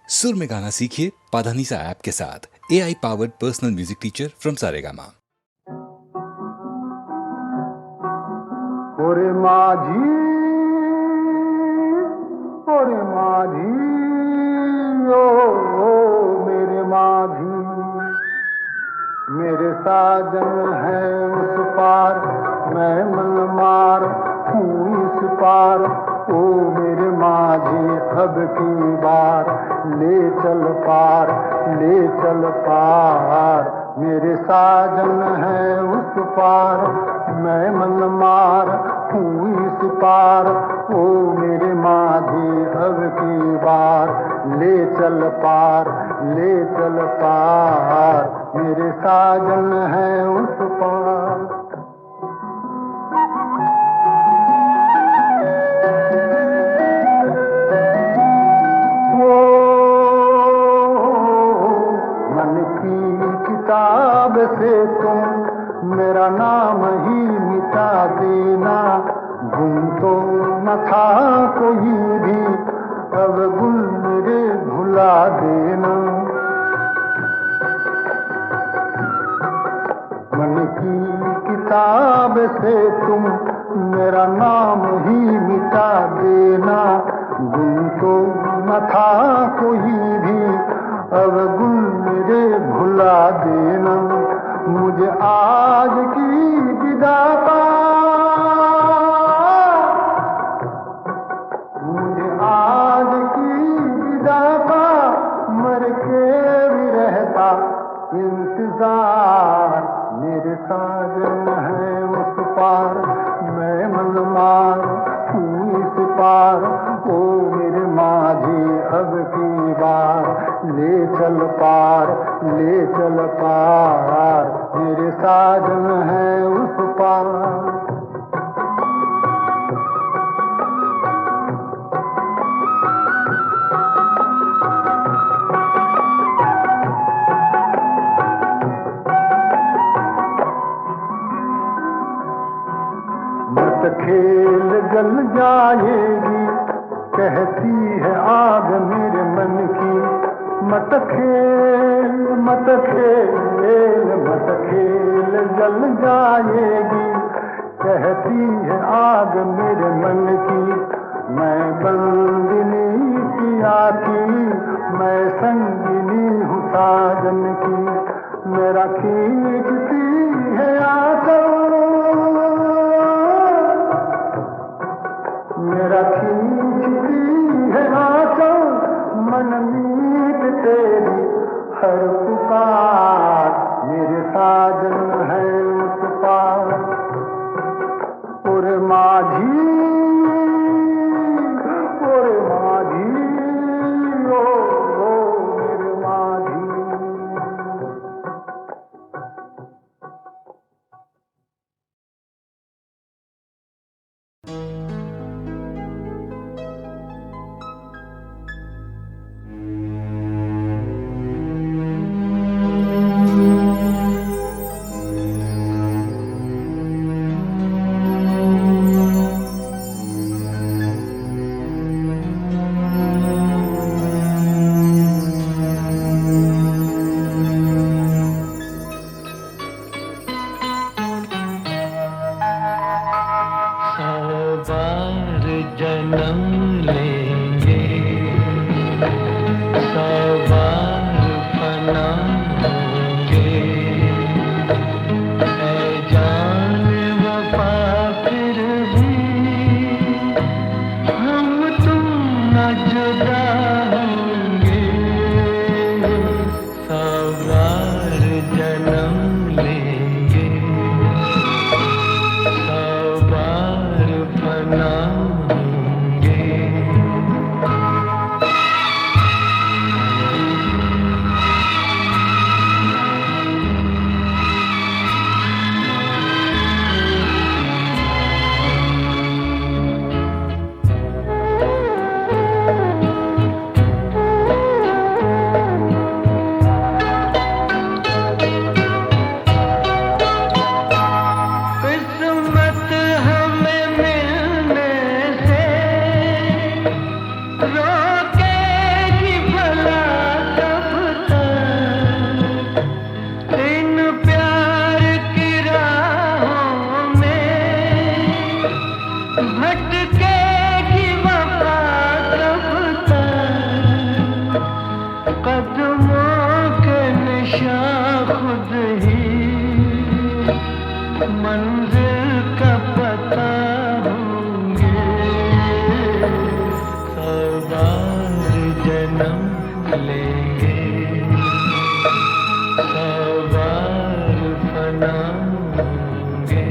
सुर में गाना सीखिए पाधानीसा ऐप के साथ। AI powered personal music teacher from Saregama. ओरे माझी, ओरे माझी, ओ मेरे माझी, मेरे साजन है उस पार, मैं मन मार हूँ इस पार। ओ मेरे माझी अब की बार, ले चल पार, ले चल पार। मेरे साजन है उस पार, मैं मन मार हूँ इस पार। ओ मेरे माझी अब की बार, ले चल पार, ले चल पार। मेरे साजन है उस पार। मन की किताब से तुम मेरा नाम ही मिटा देना। गुम तो न था कोई भी, अब गुल मेरे भुला देना। मन की किताब से तुम मेरा नाम ही मिटा देना। गुम तो न था कोई भी, अब गुल मेरे भुला देना। मुझे आज की विदा का, मुझे आज की विदा का मर के भी रहता इंतजार। मेरे साजन है उस पार, मैं मन मार हूँ इस पार। ओ मेरे माझी अब की बार, ले चल पार, ले चल पार। मेरे साजन है उस पार। मत खेल जल जाएगी, कहती है आग मेरे मन की। मत खेल, मत खेल, मत खेल जल जाएगी, कहती है आग मेरे मन की। मैं बंदिनी पिया की, मैं संगिनी हूँ साजन की। मेरा खींचती है आंचल, मेरा खींचती है आंचल, मन मीत तेरी हर पुकार। मेरे साजन है उस पार। ओरे माझी, ओरे माझी, ओ मेरे माझी। जन्म लेंगे, सवार फना होंगे।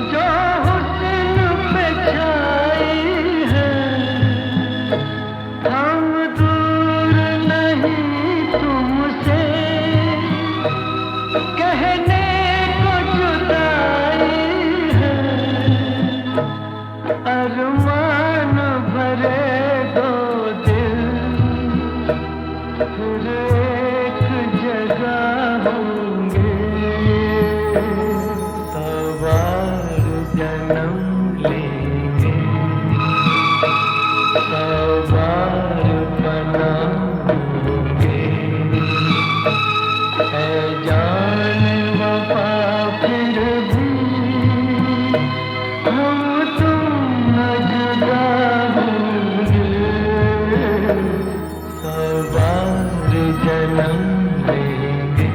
जो हुस्न पे छाई है, हम दूर नहीं तुमसे, कहने को जुदाई है। अरमान भरे दो दिल फिर एक जगह होंगे, जन्म लेंगे, सवार बना होंगे। है जान वफा फिर भी हम तुम न जुदा होंगे, सवार जन्म लेंगे,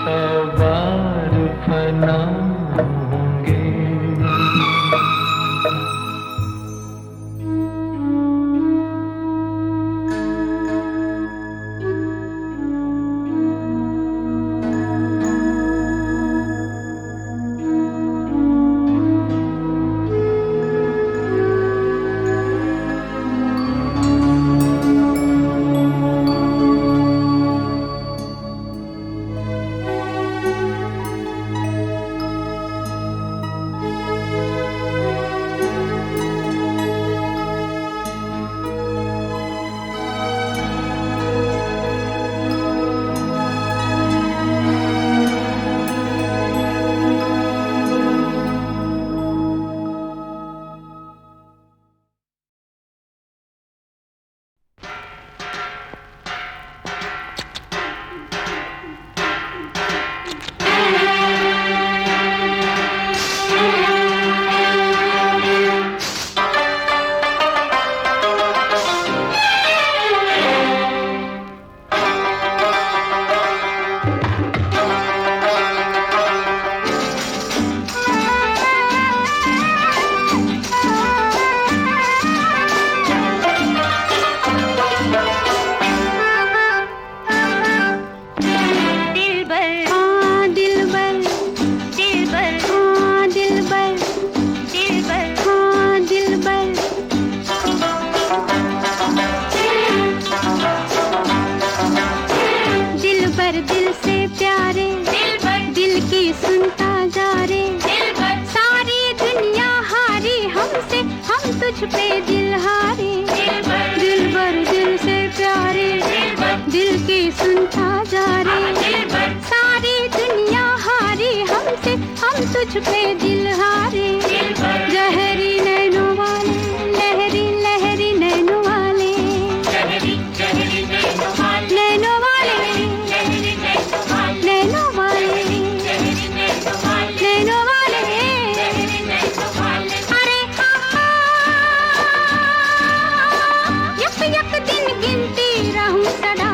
सवार फना होंगे। तुझ पे दिल हारे, दिल भर दिल से प्यारे, दिल की सुनता जा रे। सारी दुनिया हारी हमसे, हम तुझ पे दिल हारे। जहरी नैनों वाले, लहरी लहरी नैनों वाले, नैनों वाले, नैनों वाले, नैनों वाले। अरे यक यक दिन गिनती रहूं सदा,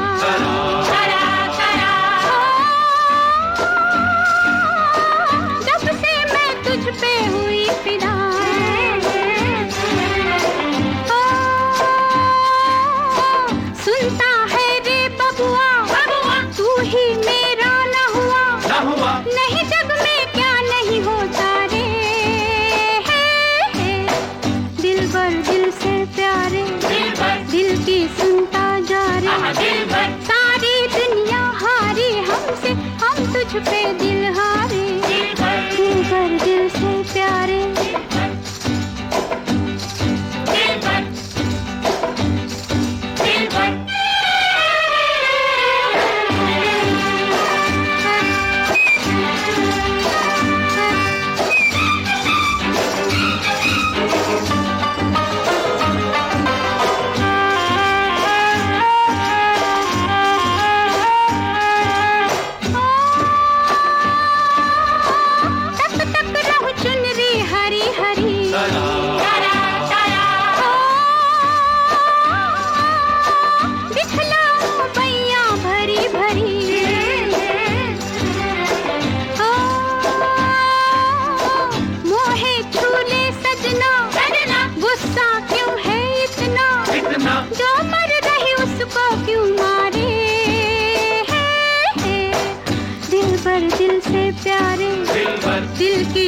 जब से मैं तुझ पे हुई फिदा।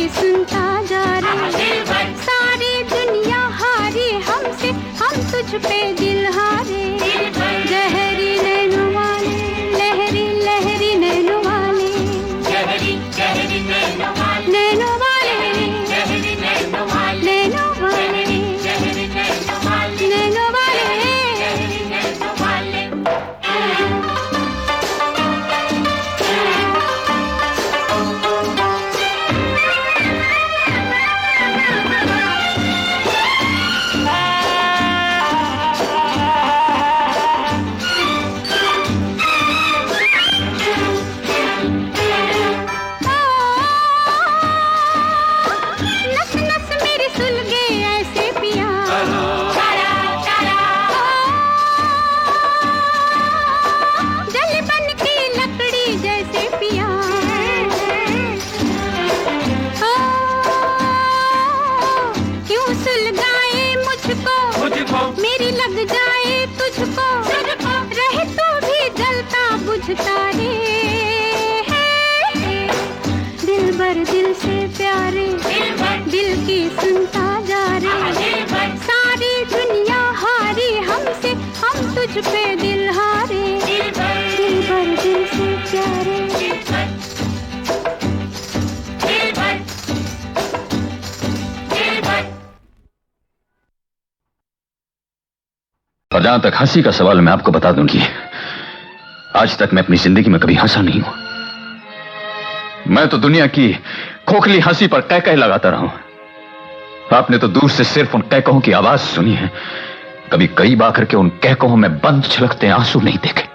सुनता जा रे। सारी दुनिया हारी हमसे, हम तुझ पे दिल हारे। गहरी नैनों वाले, लहरी लहरी नैनों वाले, नैनों वाले, नैनों वाले, नैनों वाले। नस नस मेरी सुलगे ऐसे पिया, जल बन की लकड़ी जैसे पिया। क्यों सुलगाए मुझको, मेरी लग जाए तुझको, रहे तो भी जलता बुझता रे। दिल भर दिल से प्यारे, दिल की सुनता जा रे। सारी दुनिया हारी हमसे, हम तुझ पे दिल हारे। दिल भर दिल से प्यारे। और जहां तक हंसी का सवाल, मैं आपको बता दूं कि आज तक मैं अपनी जिंदगी में कभी हंसा नहीं हूं। मैं तो दुनिया की खोखली हंसी पर कह लगाता रहा हूं। आपने तो दूर से सिर्फ उन कहकों की आवाज सुनी है, कभी करीब आकर के उन कहकों में बंद छलकते आंसू नहीं देखे।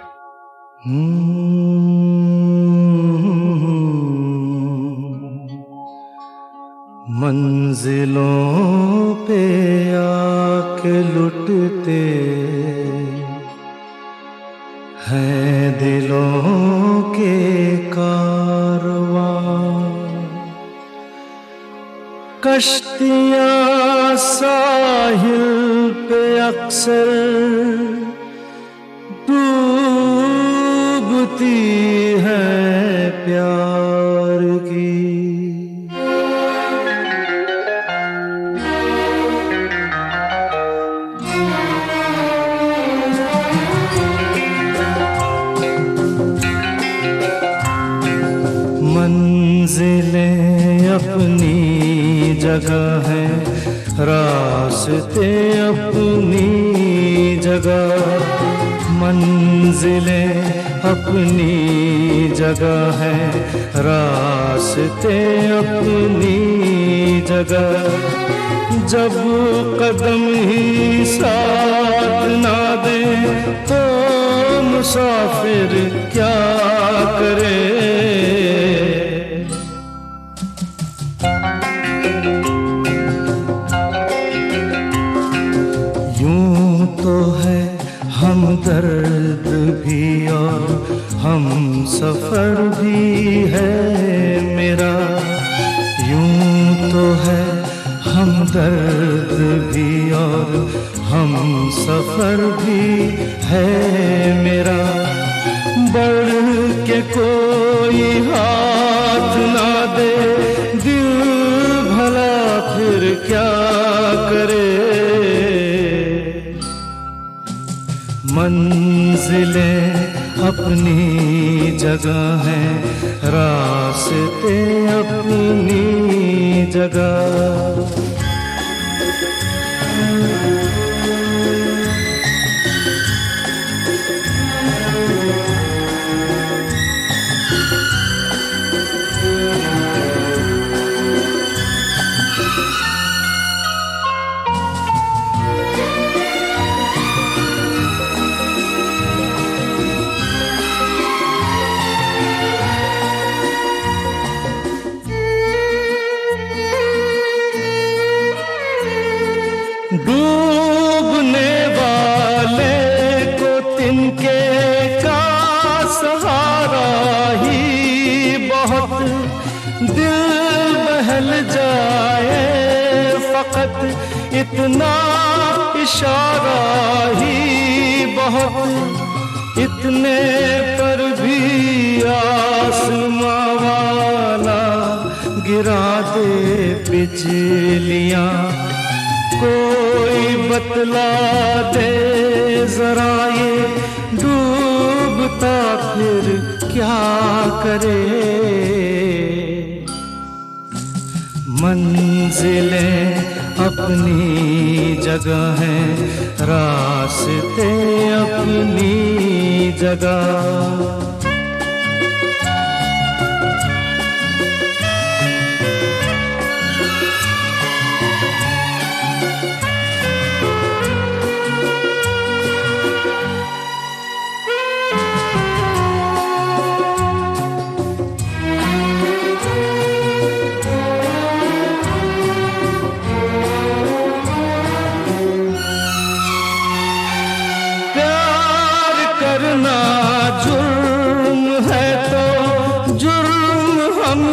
मंजिलों पे आके लुटते हैं दिलों के कारवां, कश्तियां साहिल पे अक्सर डूबती हैं प्यार की। मंजिलें अपनी जगह है, रास्ते अपनी जगह। मंजिलें अपनी जगह है, रास्ते अपनी जगह। जब कदम ही साथ ना दे तो मुसाफिर क्या करे। यूं तो है हमदर्द भी और हम सफर भी है मेरा। यूं तो है हमदर्द भी और हम सफर भी है मेरा। बढ़ के कोई हाथ ना दे दिल भला फिर क्या करे। मंजिलें अपनी जगह है, रास्ते अपनी जगह। डूबने वाले को तिनके का सहारा ही बहुत। दिल बहल जाए फकत इतना इशारा ही बहुत। इतने पर भी आसमां वाला गिरा दे बिजलियां, कोई बतला दे जरा ये डूबता फिर क्या करे। मंजिलें अपनी जगह हैं, रास्ते अपनी जगह।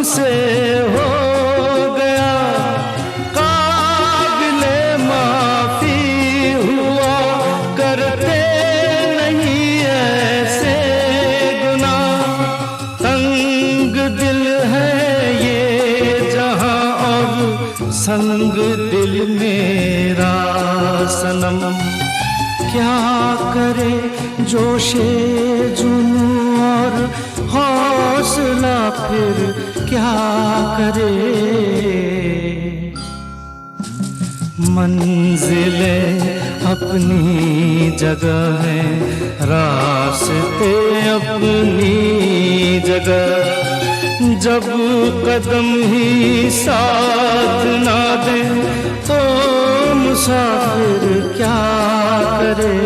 से हो गया काबिले माफी हुआ, करते नहीं ऐसे गुनाह। तंग दिल है ये जहां और संग दिल मेरा सनम। क्या करे जोशे जुनून और हौसला फिर क्या करे। मंजिलें अपनी जगह हैं, रास्ते अपनी जगह। जब कदम ही साथ ना दे तो मुसाफिर क्या करे।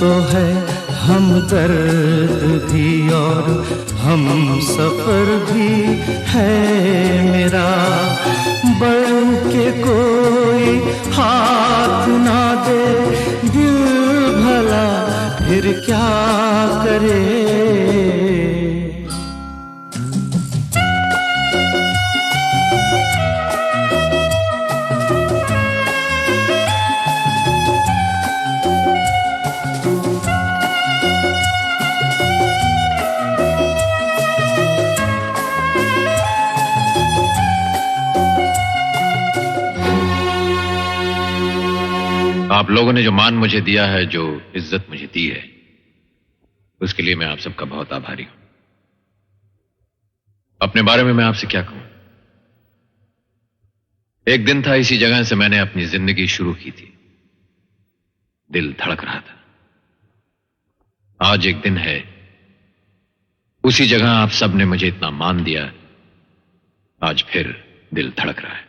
तो है हमदर्द भी और हम सफर भी है मेरा। बढ़ के कोई हाथ ना दे दिल भला फिर क्या करे। आप लोगों ने जो मान मुझे दिया है, जो इज्जत मुझे दी है, उसके लिए मैं आप सबका बहुत आभारी हूं। अपने बारे में मैं आपसे क्या कहूं। एक दिन था, इसी जगह से मैंने अपनी जिंदगी शुरू की थी। दिल धड़क रहा था। आज एक दिन है, उसी जगह आप सब ने मुझे इतना मान दिया, आज फिर दिल धड़क रहा है।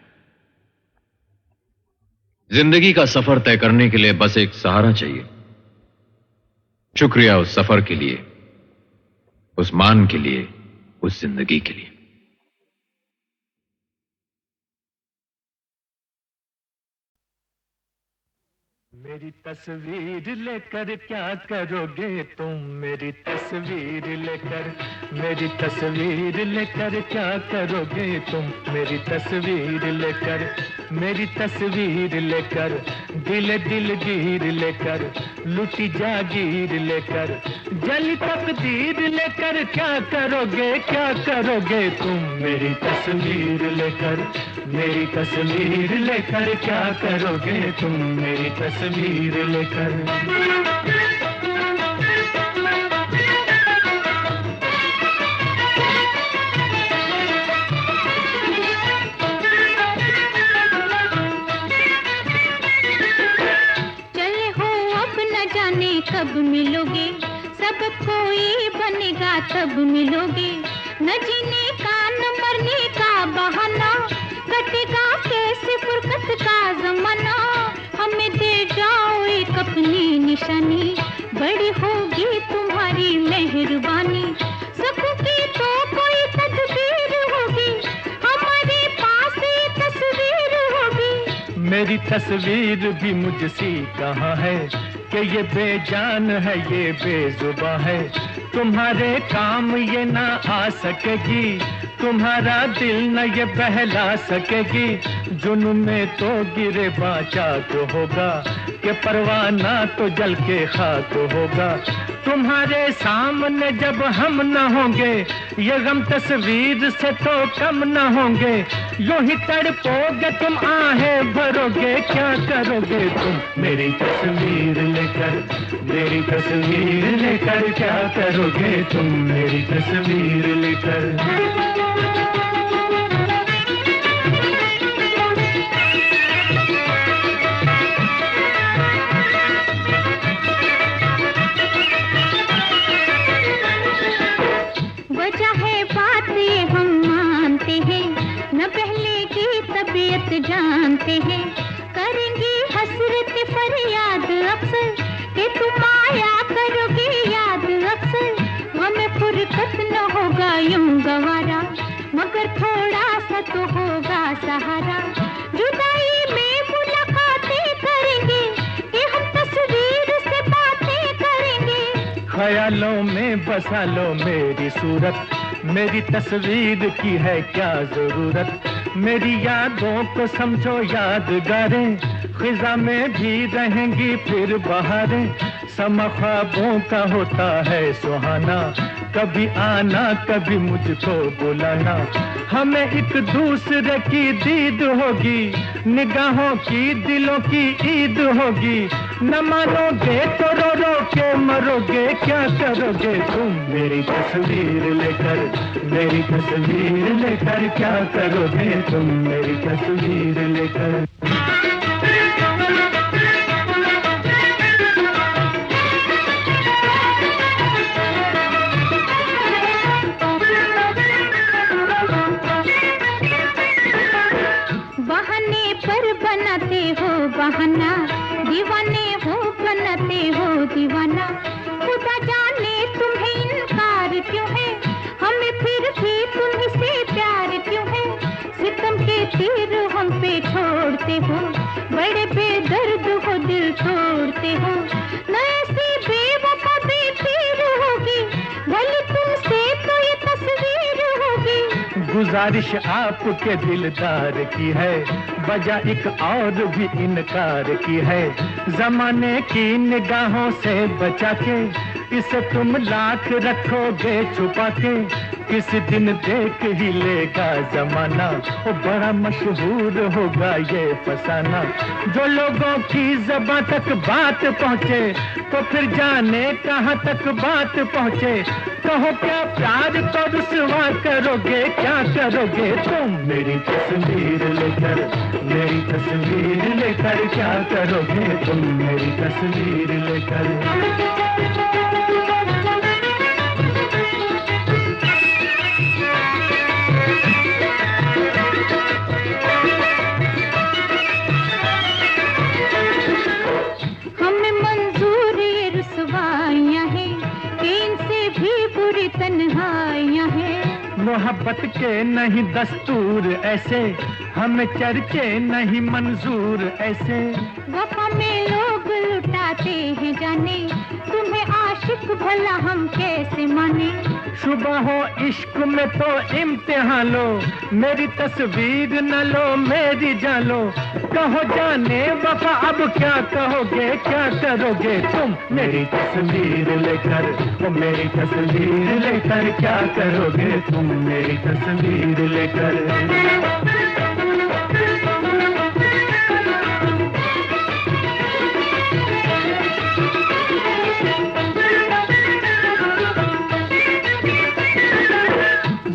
जिंदगी का सफर तय करने के लिए बस एक सहारा चाहिए। शुक्रिया उस सफर के लिए, उस मान के लिए, उस जिंदगी के लिए। मेरी तस्वीर लेकर क्या करोगे तुम, मेरी तस्वीर लेकर, मेरी तस्वीर लेकर क्या करोगे तुम, मेरी तस्वीर लेकर, मेरी तस्वीर लेकर, दिल दिल गिर लेकर, लुटी जागीर लेकर, जली तकदीर लेकर क्या करोगे तुम, मेरी तस्वीर लेकर, मेरी तस्वीर लेकर क्या करोगे तुम, मेरी तस्वीर लेकर। चले हो अब न जाने कब मिलोगे, सब कोई बनेगा तब मिलोगे, न जीने का न मरने का बहाना, कटेगा कैसे फुर्सत का जमाना, हमें दे जाओ एक अपनी निशानी, बड़ी होगी तुम्हारी मेहरबानी, सबकी तो कोई तदबीर होगी, हमारे पास ये तस्वीर होगी। मेरी तस्वीर भी मुझसी कहाँ है कि ये बेजान है, ये बेजुबां है, तुम्हारे काम ये ना आ सकेगी, तुम्हारा दिल न ये बहला सकेगी, जुनून में तो गिरे बाचा तो होगा, कि परवाना तो जल के खाक होगा। तुम्हारे सामने जब हम न होंगे, ये गम तस्वीर से तो कम न होंगे। यूं ही तड़पोगे तुम, आहें भरोगे, क्या करोगे तुम मेरी तस्वीर लेकर, मेरी तस्वीर लेकर क्या करोगे तुम मेरी तस्वीर लेकर। जानते हैं करेंगे हसरत फरियाद अक्सर कि तुम आया करोगे याद अक्सर। हमें फुर्सत न होगा यूं गवारा, मगर थोड़ा सा तो होगा सहारा। जुदाई में मुलाकातें करेंगे कि हम तस्वीर से बातें करेंगे। ख्यालों में बसा लो मेरी सूरत, मेरी तस्वीर की है क्या जरूरत। मेरी यादों को समझो यादगारें, खिजा में भी रहेंगी फिर बहारें। समा ख्वाबों का होता है सुहाना, कभी आना कभी मुझको बुलाना। हमें एक दूसरे की दीद होगी, निगाहों की दिलों की ईद होगी। न मानोगे तो रो रो के मरोगे, क्या करोगे तुम मेरी तस्वीर लेकर, मेरी तस्वीर लेकर क्या करोगे तुम मेरी तस्वीर लेकर। बहाना दीवाने हो बनाते हो दीवाना। खुदा जाने तुम्हें इनकार क्यों है, हमें फिर भी तुमसे प्यार क्यों है। सितम के तीर हम पे छोड़ते हो, बड़े बेदर्द हो दिल तोड़ते हो। न ऐसी बेवफा बेपीर होगी, भले तुमसे तो ये तस्वीर होगी। गुजारिश आपके दिलदार की है, बजा एक और भी इनकार की है। जमाने की निगाहों से बचा के, इसे तुम लाख रखोगे छुपा के। किसी दिन देख ही लेगा जमाना, वो बड़ा मशहूर होगा ये फसाना। जो लोगों की ज़बां तक बात पहुँचे, तो फिर जाने कहाँ तक बात पहुँचे। कहो क्या प्यार को रुसवा करोगे, क्या करोगे तुम मेरी तस्वीर लेकर, मेरी तस्वीर लेकर क्या करोगे तुम मेरी तस्वीर लेकर। हमें मंजूर ये रुसवाइयाँ हैं कि इनसे भी बुरी तन्हाइयाँ हैं। मोहब्बत के नहीं दस्तूर ऐसे, हमें चर्चे नहीं मंजूर ऐसे। वफा में लोग लुटाते हैं जाने, तुम्हें आशिक भला हम कैसे माने। शुबह हो इश्क में तो इम्तिहान लो, मेरी तस्वीर न लो मेरी जान लो। कहो जाने वफा अब क्या कहोगे, क्या करोगे तुम मेरी तस्वीर लेकर, ओ मेरी तस्वीर लेकर क्या करोगे तुम मेरी तस्वीर लेकर।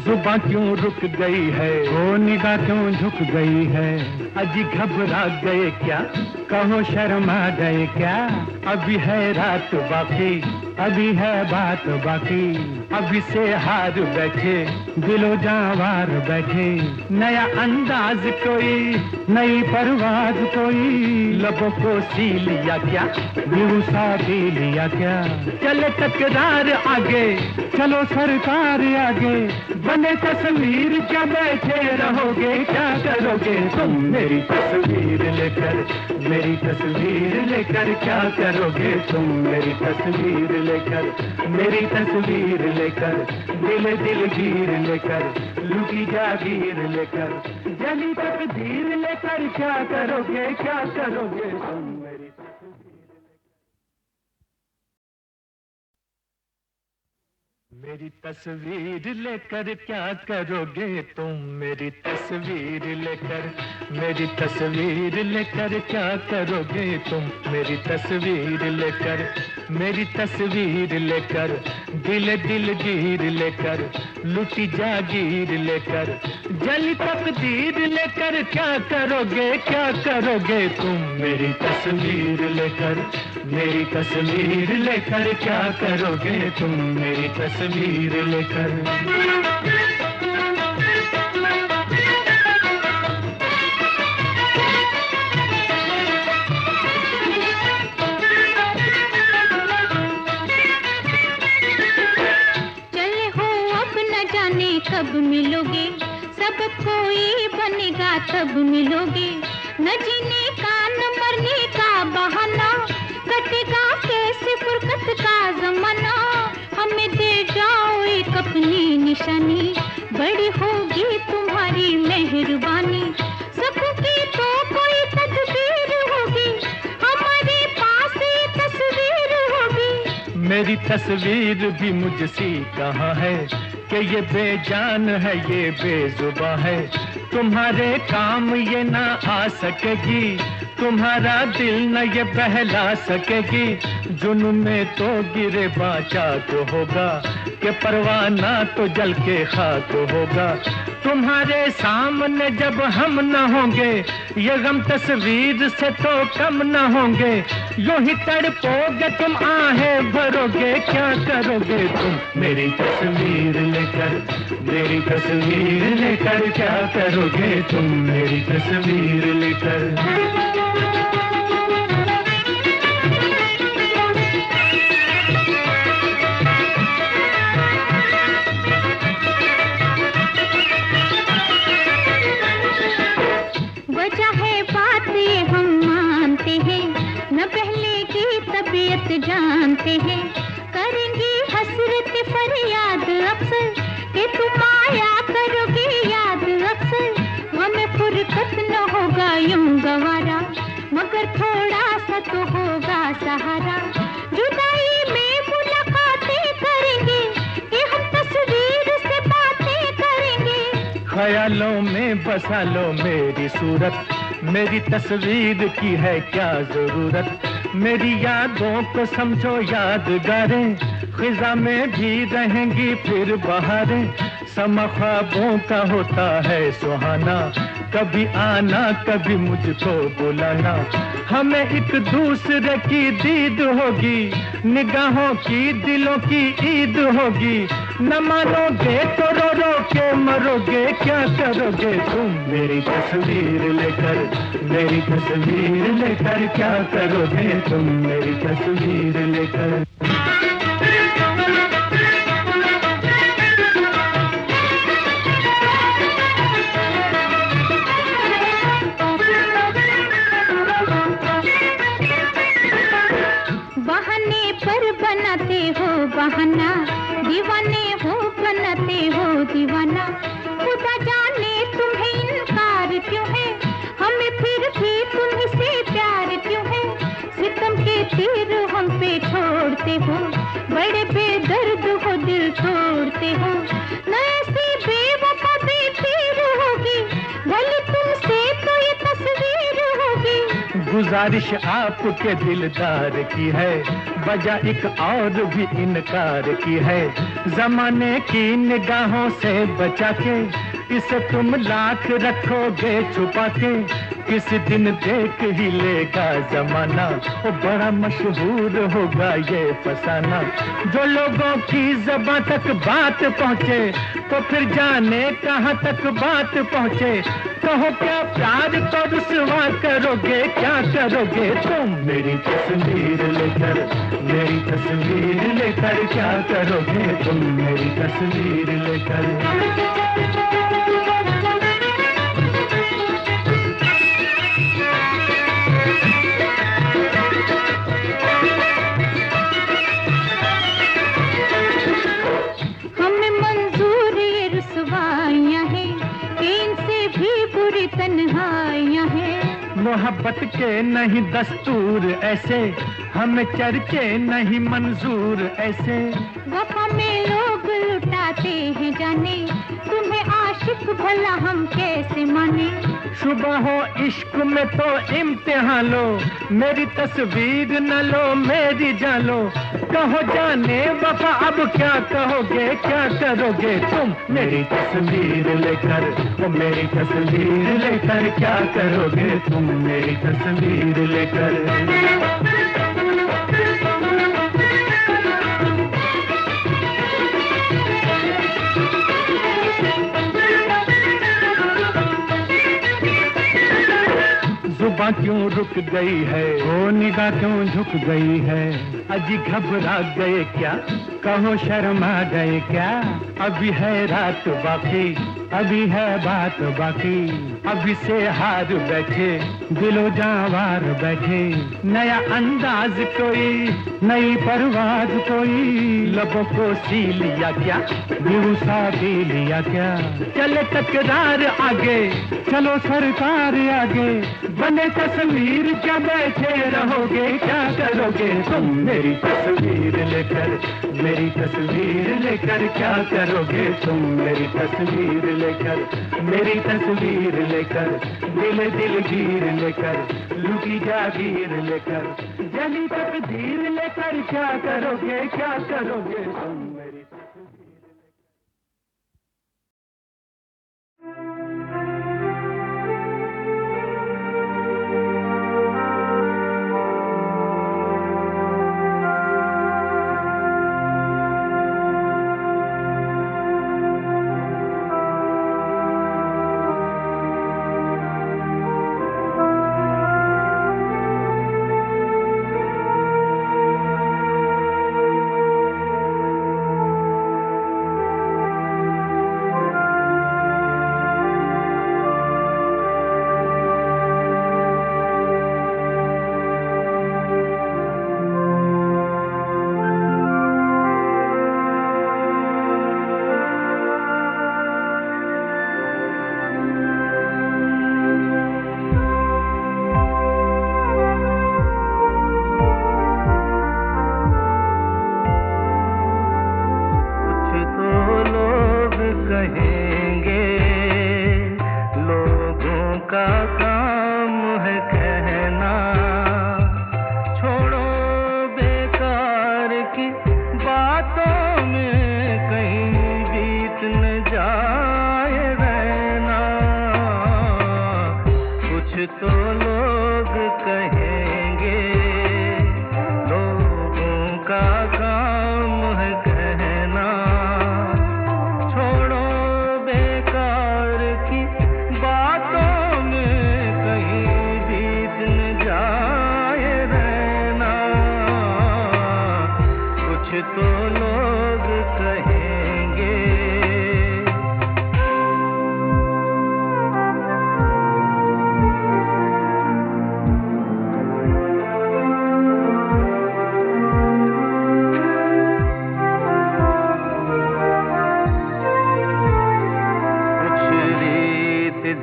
जुबां क्यों रुक गई है, वो निगाह क्यों झुक गई है। अजी घबरा गए क्या, कहो शर्मा गए क्या। अभी है रात बाकी, अभी है बात बाकी। अभी से हार बैठे दिलो जावार बैठे। नया अंदाज कोई, नई परवाज कोई। लबों को सी लिया क्या, बेहुसा पी लिया क्या। चले तकरार आगे, चलो सरकार आगे। बने तस्वीर क्या बैठे रहोगे, क्या करोगे तुम मेरी तस्वीर लेकर, मेरी तस्वीर लेकर क्या करोगे तुम मेरी तस्वीर लेकर, मेरी तस्वीर लेकर, दिल दिलगीर लेकर, लुटी जागीर लेकर, जली तकदीर लेकर, क्या करोगे तुम मेरी मेरी तस्वीर लेकर क्या करोगे तुम, मेरी तस्वीर लेकर, मेरी तस्वीर लेकर क्या करोगे तुम, मेरी तस्वीर लेकर, मेरी तस्वीर लेकर, दिल दिलगीर लेकर, लुटी जागीर लेकर, जली तकदीर लेकर, क्या करोगे तुम, मेरी तस्वीर लेकर, मेरी तस्वीर लेकर, क्या करोगे तुम, मेरी तस्वीर लेकर। चले हो अब न जाने कब मिलोगे, सब कोई बनेगा तब मिलोगे, न जीने का न मरने का बहाना, कटेगा कैसे फुरकत का जमाना, हमें दे जाओ एक अपनी निशानी, बड़ी होगी तुम्हारी मेहरबानी, सबकी तो कोई तकदीर होगी, हमारे पास ये तस्वीर होगी। मेरी तस्वीर भी मुझसी कहाँ है, कि ये बेजान है ये बेजुबां है, तुम्हारे काम ये ना आ सकेगी, तुम्हारा दिल न ये बहला सकेगी, जुनून में तो गिरे बाचा तो होगा, कि परवाना तो जल के खाक होगा, तुम्हारे सामने जब हम न होंगे, ये गम तस्वीर से तो कम न होंगे, यूं ही तड़पोगे तुम आहें भरोगे, क्या करोगे तुम, मेरी तस्वीर लेकर, मेरी तस्वीर लेकर, क्या करोगे तुम, मेरी तस्वीर लेकर। तबीयत जानते हैं, करेंगे हसरत फरियाद अक्सर, कि तुम आया करोगे याद अक्सर, हमें फुरकत न होगा यूं गवारा, मगर थोड़ा सा तो होगा सहारा, जुदाई में मुलाकातें करेंगे, कि हम तस्वीर से बातें करेंगे, ख्यालों में बसा लो मेरी सूरत, मेरी तस्वीर की है क्या जरूरत, मेरी यादों को समझो यादगारें, खिजा में भी रहेंगी फिर बहारें, समा ख्वाबों का होता है सुहाना, कभी आना कभी मुझको बुलाना, हमें एक दूसरे की दीद होगी, निगाहों की दिलों की ईद होगी, न मानोगे तो रो रो के मरोगे, क्या करोगे तुम, मेरी तस्वीर लेकर, मेरी तस्वीर लेकर, क्या करोगे तुम, मेरी तस्वीर लेकर। बहाने पर बनाते हो बहाना, दीवाने हो बनाते हो दीवाना, खुदा जाने तुम्हें इनकार क्यों है, हमें फिर भी तुम्हीं से प्यार क्यों है, सितम के तीर हम पे छोड़ते हो, बड़े बेदर्द हो दिल तोड़ते हो, न ऐसी बेवफा बेपीर होगी, भले तुमसे तो ये तस्वीर होगी। गुजारिश आपके दिलदार की है, वजह एक और भी इनकार की है, जमाने की निगाहों से बचा के, इसे तुम लाख रखोगे छुपा के, किस दिन देख ही लेगा जमाना, वो बड़ा मशहूर होगा ये फसाना, जो लोगों की ज़बां तक बात पहुँचे, तो फिर जाने कहाँ तक बात पहुँचे, कहो क्या प्यार तो रुसवा करोगे, क्या करोगे तुम, मेरी तस्वीर लेकर, मेरी तस्वीर लेकर, क्या करोगे तुम, मेरी तस्वीर लेकर। मोहब्बत के नहीं दस्तूर ऐसे, हमें चर्चे नहीं मंजूर ऐसे। वफा में लोग लुटाते हैं जाने, तुम्हें आशिक भला हम कैसे माने। सुबह हो इश्क में तो इम्तिहान लो, मेरी तस्वीर न लो मेरी जान लो। कहो जाने वफा अब क्या कहोगे, क्या करोगे तुम मेरी तस्वीर लेकर, ओ मेरी तस्वीर लेकर क्या करोगे तुम मेरी तस्वीर लेकर। जुबां क्यों रुक गई है, ओ निगाह क्यों झुक गई है। अजी घबरा गए क्या, कहो शर्मा गए क्या। अभी है रात बाकी, अभी है बात बाकी। अभी से हार बैठे, दिलो जावार बैठे। नया अंदाज कोई, नई परवाज कोई। लबों को सी लिया क्या, बेहुसा भी लिया क्या। चले तकरार आगे, चलो सरकार आगे। बने तस्वीर क्या बैठे रहोगे, क्या करोगे तुम मेरी तस्वीर लेकर, मेरी तस्वीर लेकर क्या करोगे तुम मेरी तस्वीर लेकर, मेरी तस्वीर लेकर। दिल दिलगीर लेकर, लुकी जागीर लेकर, जली तकदीर लेकर क्या करोगे, क्या करोगे तुम मेरी तस्वीर।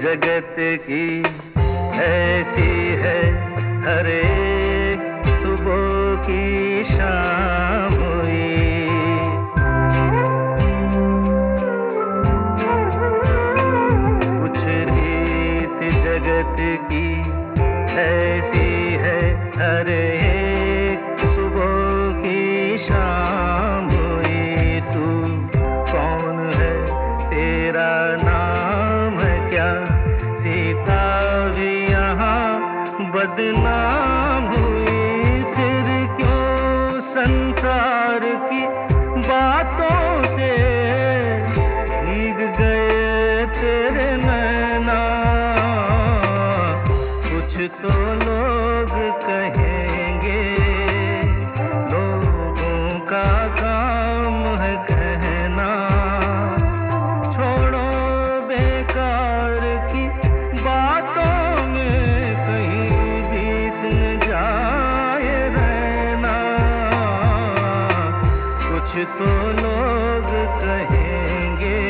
जगत की ऐसी है, हर एक सुबह की शाम हुई। कुछ रीत जगत की ऐसी है, हर एक सुबह की शाम हुई। तू कौन है, तेरा नाम है क्या, सीता भी यहाँ बदनाम हुई। फिर क्यों संसार की बातों से भीग गए तेरे नैना। कुछ तो लोग कहेंगे, लोगों का काम है कहना। छोड़ो बेकार की बातों में कहीं बीत न जाए रहना। कुछ तो लोग कहेंगे।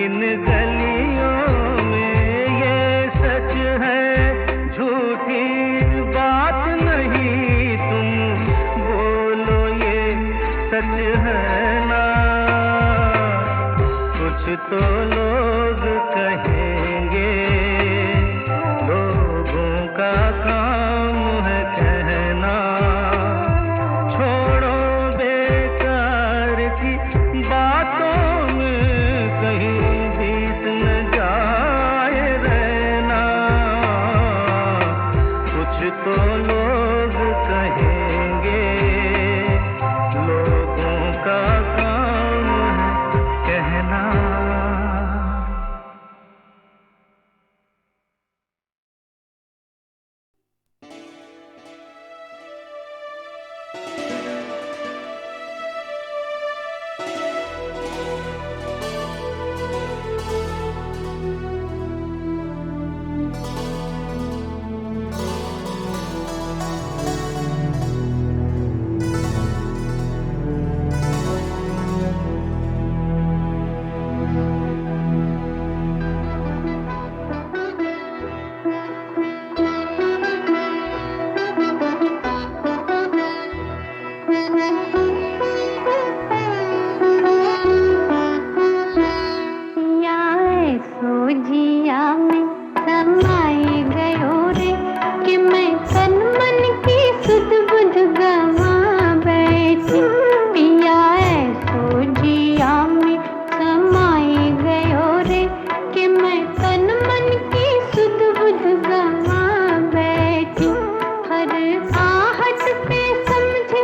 इन गलियों में ये सच है, झूठी बात नहीं, तुम बोलो ये सच है ना। कुछ तो लोग कहेंगे, लोगों का काम है कहना। छोड़ो बेकार की बातों में कहीं बीत न जाए रहना। कुछ तो लोग कहेंगे, लोगों का काम है कहना। आहट पे समझे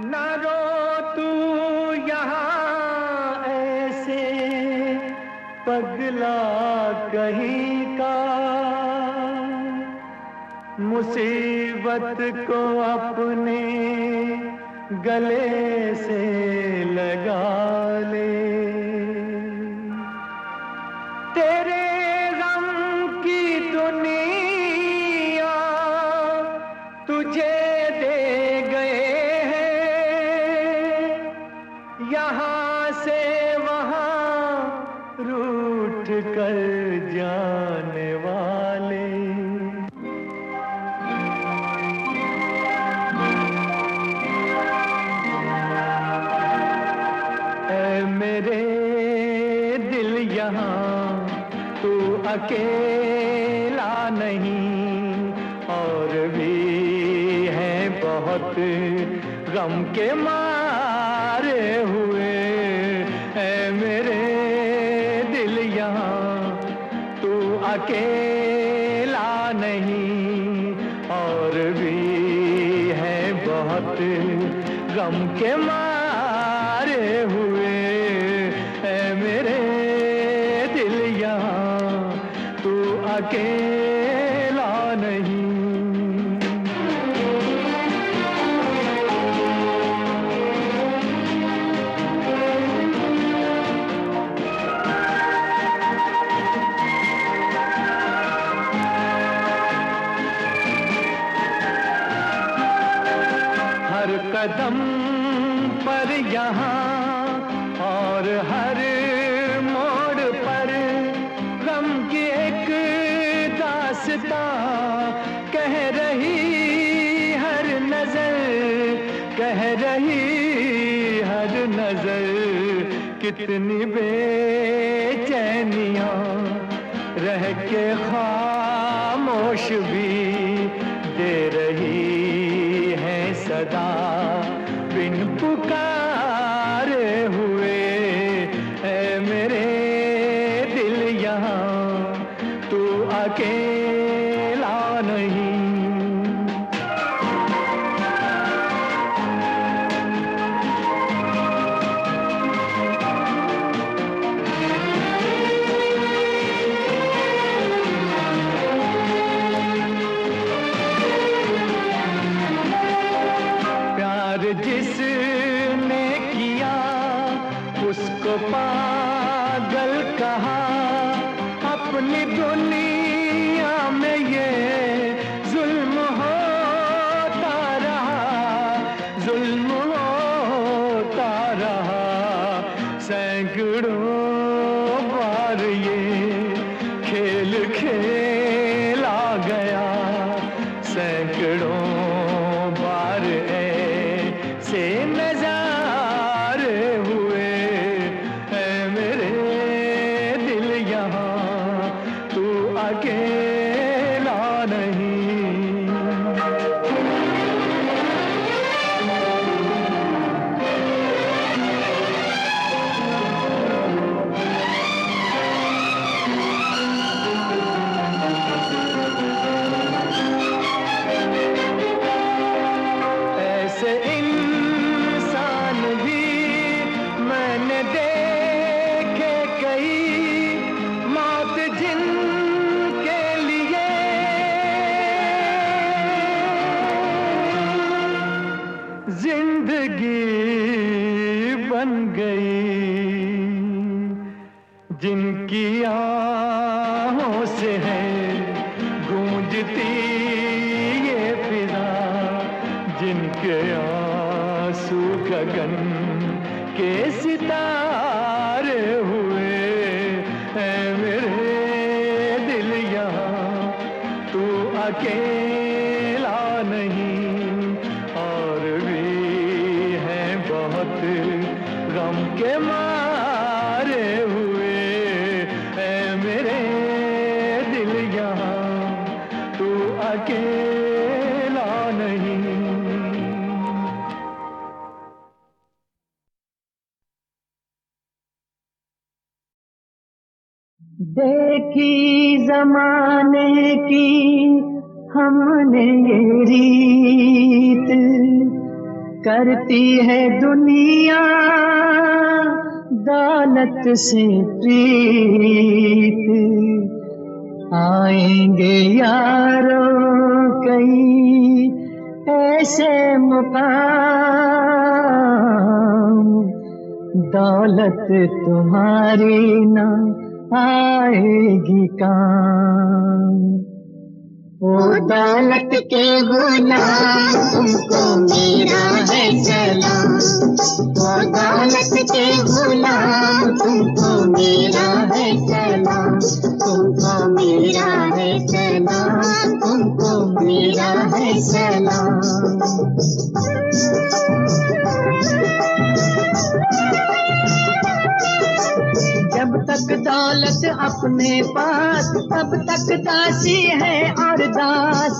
ना रो तू यहाँ ऐसे पगला कहीं का, मुसीबत को अपने गले से लगा ले। तेरे गम की दुनिया तुझे दे गए हैं, यहाँ से वहाँ रूठ कर जाने वाले। ऐ मेरे दिल यहाँ तू अकेला नहीं, और भी है बहुत गम के मारे हुए। ऐ मेरे दिल यहाँ तू अकेला नहीं, और भी है बहुत गम के मारे हुए। ऐ मेरे दिल यहाँ तू अकेला नहीं। हर कदम पर यहाँ और हर मोड़ पर गम की एक दास्तां कह रही हर नजर, कह रही हर नजर। कितनी बेचैनियां रह के खामोश भी दे रही है सदा बिन पुकारे हुए। ऐ मेरे दिल यहाँ तू अकेला नहीं। जिसने किया उसको पागल कहा, अपनी दुनिया में ये जुल्म होता रहा, जुल्म होता रहा। सैकड़ों बार ये खेल खेला गया, सैकड़ों बार से नजारे हुए। है मेरे दिल यहाँ तू अकेला नहीं। बन गई जिनकी आहों से है गूंजती ये फिजा, जिनके आंसू गगन के सितारे हुए। ऐ मेरे दिल यहाँ तू अकेला नहीं, और भी है बहुत गम के मारे हुए। ऐ मेरे दिल यहाँ तू अकेला नहीं। देखी जमाने की हमने ये रीत, करती है दुनिया दौलत से प्रीत, आएंगे यारों कई ऐसे मुकाम, दौलत तुम्हारी ना आएगी काम। ओ दौलत के गुलाम तुमको मेरा है सलाम, ओ दौलत के गुलाम तुमको मेरा है सलाम, तुमको मेरा है सलाम, तुमको मेरा है सलाम। जब तक दौलत अपने पास तब तक दासी है और दास,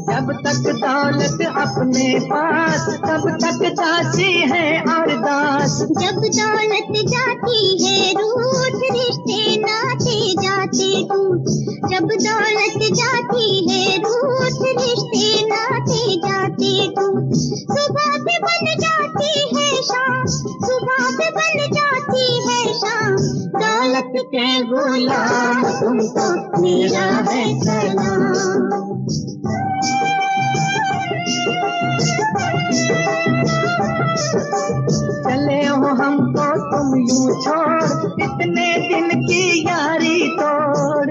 जब तक दौलत अपने पास तब तक दासी है और दास। जब दौलत जाती है रूठ रिश्ते नाते जाते टूट, जब दौलत जाती है रूठ रिश्ते नाते जाते टूट, सुबह भी बन जाती है शाम, सुबह भी बन जाती है शाम, दौलत के गुलाम तुमको मेरा है सलाम। चले हो हमको तुम यूं छोड़, इतने दिन की यारी तोड़,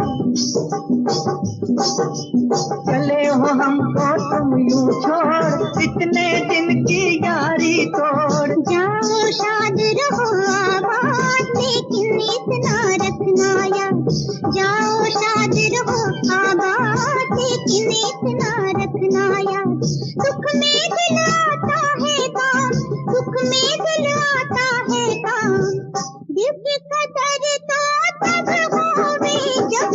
चले हो हमको तुम यूं छोड़, इतने दिन की यारी तोड़। जाओ शाद रहो आबाद लेकिन इतना रखना याद, जाओ शाद रहो आबाद लेकिन इतना रखना याद, सुख में दिल आता है काम, सुख में दिल आता है काम, दिल की कदर तो तब होवे जब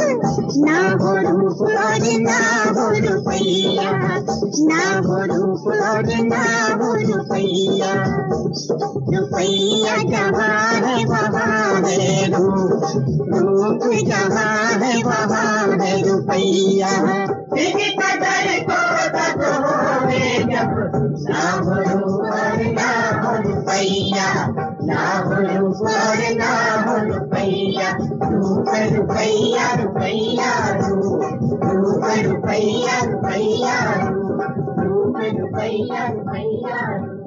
ना हो रूप और ना हो रुपैया, ना हो रूप और ना हो रुपैया, रुपैया जहाँ है वहाँ है रूप, रूप जहाँ है वहाँ है रुपैया, दिल की कदर तो तब होवे जब ना हो रूप और ना हो रुपैया, ना हो रूप और ना हो रुपैया, रूप रुपैया रुपैया रूप, रूप रुपैया रुपैया रूप, रूप रुपैया रुपैया रूप।